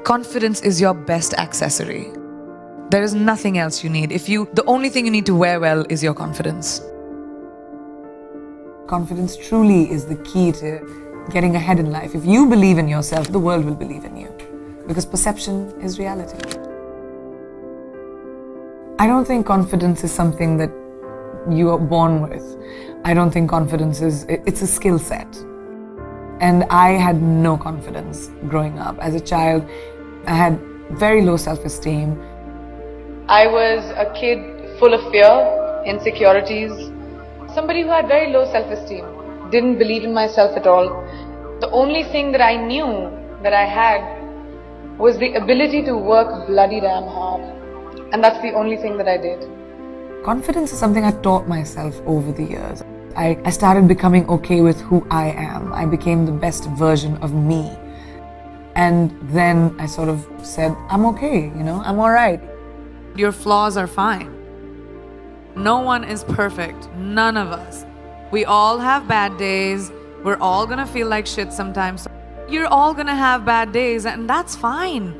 Confidence is your best accessory. There is nothing else you need. The only thing you need to wear well is your confidence. Confidence truly is the key to getting ahead in life. If you believe in yourself, the world will believe in you. Because perception is reality. I don't think confidence is something that you are born with. I don't think confidence it's a skill set. And I had no confidence growing up. As a child, I had very low self-esteem. I was a kid full of fear, insecurities, somebody who had very low self-esteem, didn't believe in myself at all. The only thing that I knew that I had was the ability to work bloody damn hard. And that's the only thing that I did. Confidence is something I taught myself over the years. I started becoming okay with who I am. I became the best version of me. And then I sort of said, I'm okay, I'm all right. Your flaws are fine. No one is perfect. None of us. We all have bad days. We're all gonna feel like shit sometimes. You're all gonna have bad days, and that's fine.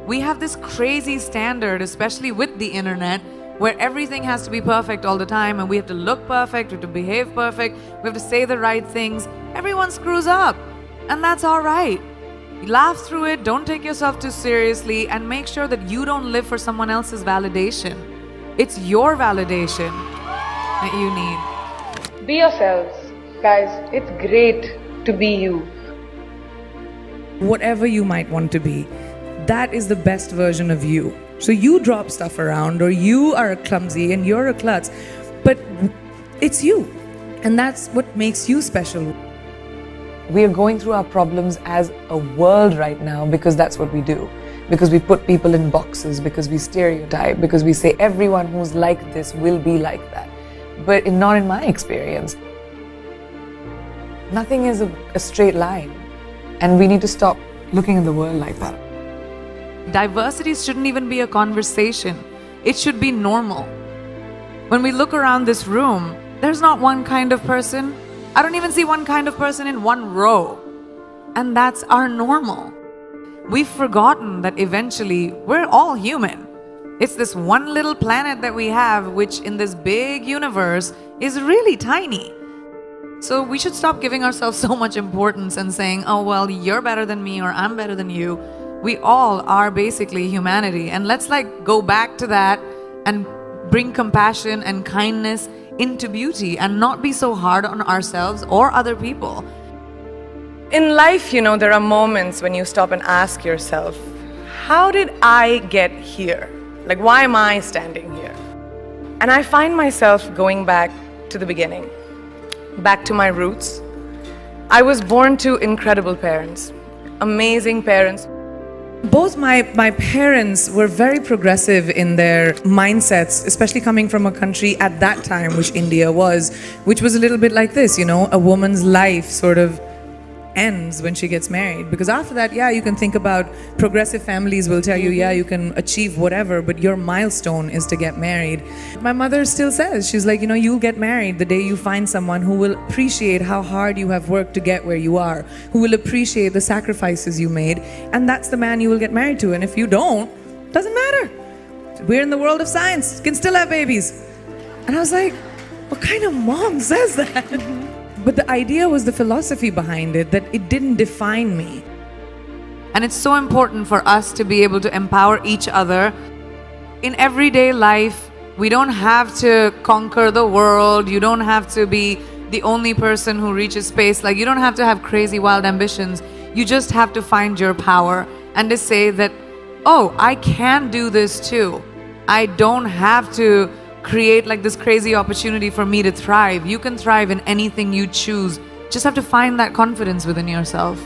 We have this crazy standard, especially with the internet, where everything has to be perfect all the time, and we have to look perfect, we have to behave perfect, we have to say the right things. Everyone screws up, and that's all right. Laugh through it, don't take yourself too seriously, and make sure that you don't live for someone else's validation. It's your validation that you need. Be yourselves. Guys, it's great to be you. Whatever you might want to be, that is the best version of you. So you drop stuff around, or you are clumsy and you're a klutz, but it's you. And that's what makes you special. We are going through our problems as a world right now because that's what we do. Because we put people in boxes, because we stereotype, because we say everyone who's like this will be like that. But not in my experience. Nothing is a straight line. And we need to stop looking at the world like that. Diversity shouldn't even be a conversation. It should be normal. When we look around this room, there's not one kind of person. I don't even see one kind of person in one row. And that's our normal. We've forgotten that eventually we're all human. It's this one little planet that we have, which in this big universe is really tiny. So we should stop giving ourselves so much importance and saying, oh, well, you're better than me or I'm better than you. We all are basically humanity. And let's go back to that and bring compassion and kindness into beauty and not be so hard on ourselves or other people. In life, there are moments when you stop and ask yourself, how did I get here? Why am I standing here? And I find myself going back to the beginning, back to my roots. I was born to incredible parents, amazing parents. Both my parents were very progressive in their mindsets, especially coming from a country at that time, which India was, which was a little bit like this, a woman's life sort of ends when she gets married. Because after that, you can think about progressive families will tell you, you can achieve whatever, but your milestone is to get married. My mother still says, she's like, you'll get married the day you find someone who will appreciate how hard you have worked to get where you are, who will appreciate the sacrifices you made, and that's the man you will get married to. And if you don't, doesn't matter. We're in the world of science, can still have babies. And I was like, what kind of mom says that? But the idea was the philosophy behind it, that it didn't define me. And it's so important for us to be able to empower each other. In everyday life, we don't have to conquer the world. You don't have to be the only person who reaches space. You don't have to have crazy, wild ambitions. You just have to find your power and to say that, oh, I can do this too. I don't have to create this crazy opportunity for me to thrive. You can thrive in anything you choose. Just have to find that confidence within yourself.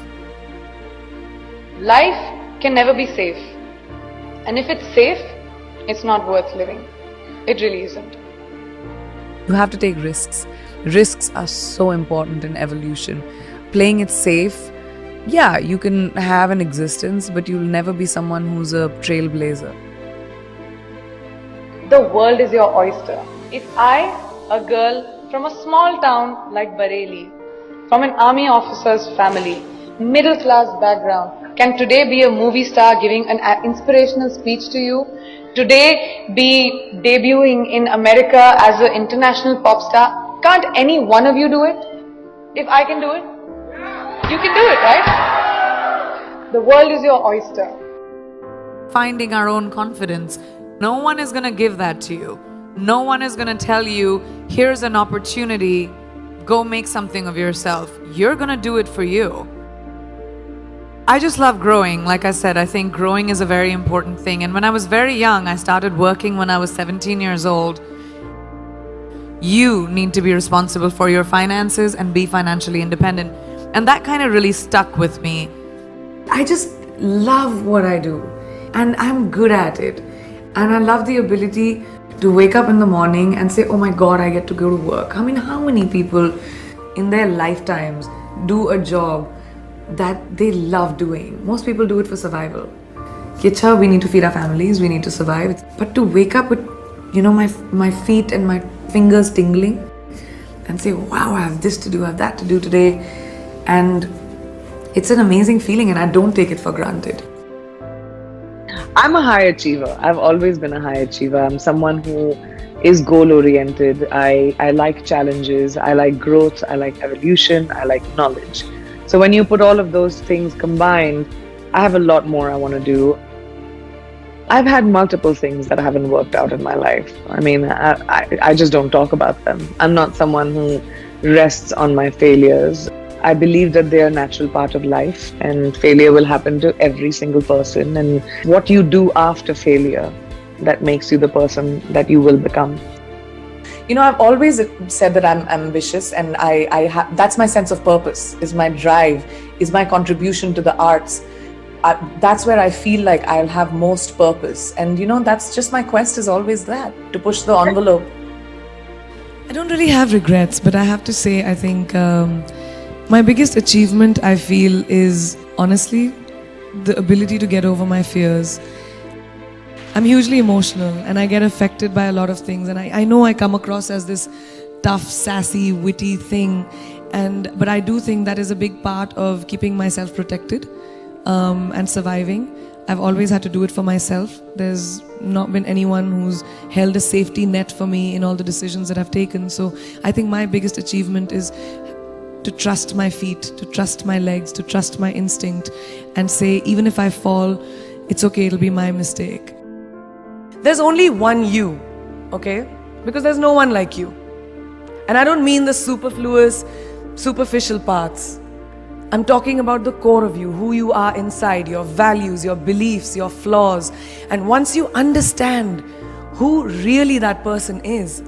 Life can never be safe. And if it's safe, it's not worth living. It really isn't. You have to take risks. Risks are so important in evolution. Playing it safe, you can have an existence, but you'll never be someone who's a trailblazer. The world is your oyster. If I, a girl from a small town like Bareilly, from an army officer's family, middle class background, can today be a movie star giving an inspirational speech to you, today be debuting in America as an international pop star. Can't any one of you do it? If I can do it, you can do it, right? The world is your oyster. Finding our own confidence. No one is going to give that to you. No one is going to tell you, here's an opportunity, go make something of yourself. You're going to do it for you. I just love growing. Like I said, I think growing is a very important thing. And when I was very young, I started working when I was 17 years old. You need to be responsible for your finances and be financially independent. And that kind of really stuck with me. I just love what I do. And I'm good at it. And I love the ability to wake up in the morning and say, oh my God, I get to go to work. I mean, how many people in their lifetimes do a job that they love doing? Most people do it for survival. Kicha, we need to feed our families, we need to survive. But to wake up with, my feet and my fingers tingling and say, wow, I have this to do, I have that to do today. And it's an amazing feeling and I don't take it for granted. I'm a high achiever. I've always been a high achiever. I'm someone who is goal-oriented. I like challenges. I like growth. I like evolution. I like knowledge. So when you put all of those things combined, I have a lot more I want to do. I've had multiple things that haven't worked out in my life. I mean, I just don't talk about them. I'm not someone who rests on my failures. I believe that they are a natural part of life and failure will happen to every single person, and what you do after failure that makes you the person that you will become. I've always said that I'm ambitious, and that's my sense of purpose, is my drive, is my contribution to the arts. That's where I feel like I'll have most purpose. And that's just my quest, is always that, to push the envelope. I don't really have regrets, but I have to say, I think my biggest achievement, I feel, is honestly the ability to get over my fears. I'm hugely emotional and I get affected by a lot of things, and I know I come across as this tough, sassy, witty thing, but I do think that is a big part of keeping myself protected and surviving. I've always had to do it for myself. There's not been anyone who's held a safety net for me in all the decisions that I've taken. So I think my biggest achievement is to trust my feet, to trust my legs, to trust my instinct, and say, even if I fall, it's okay, it'll be my mistake. There's only one you, okay? Because there's no one like you. And I don't mean the superfluous, superficial parts. I'm talking about the core of you, who you are inside, your values, your beliefs, your flaws. And once you understand who really that person is,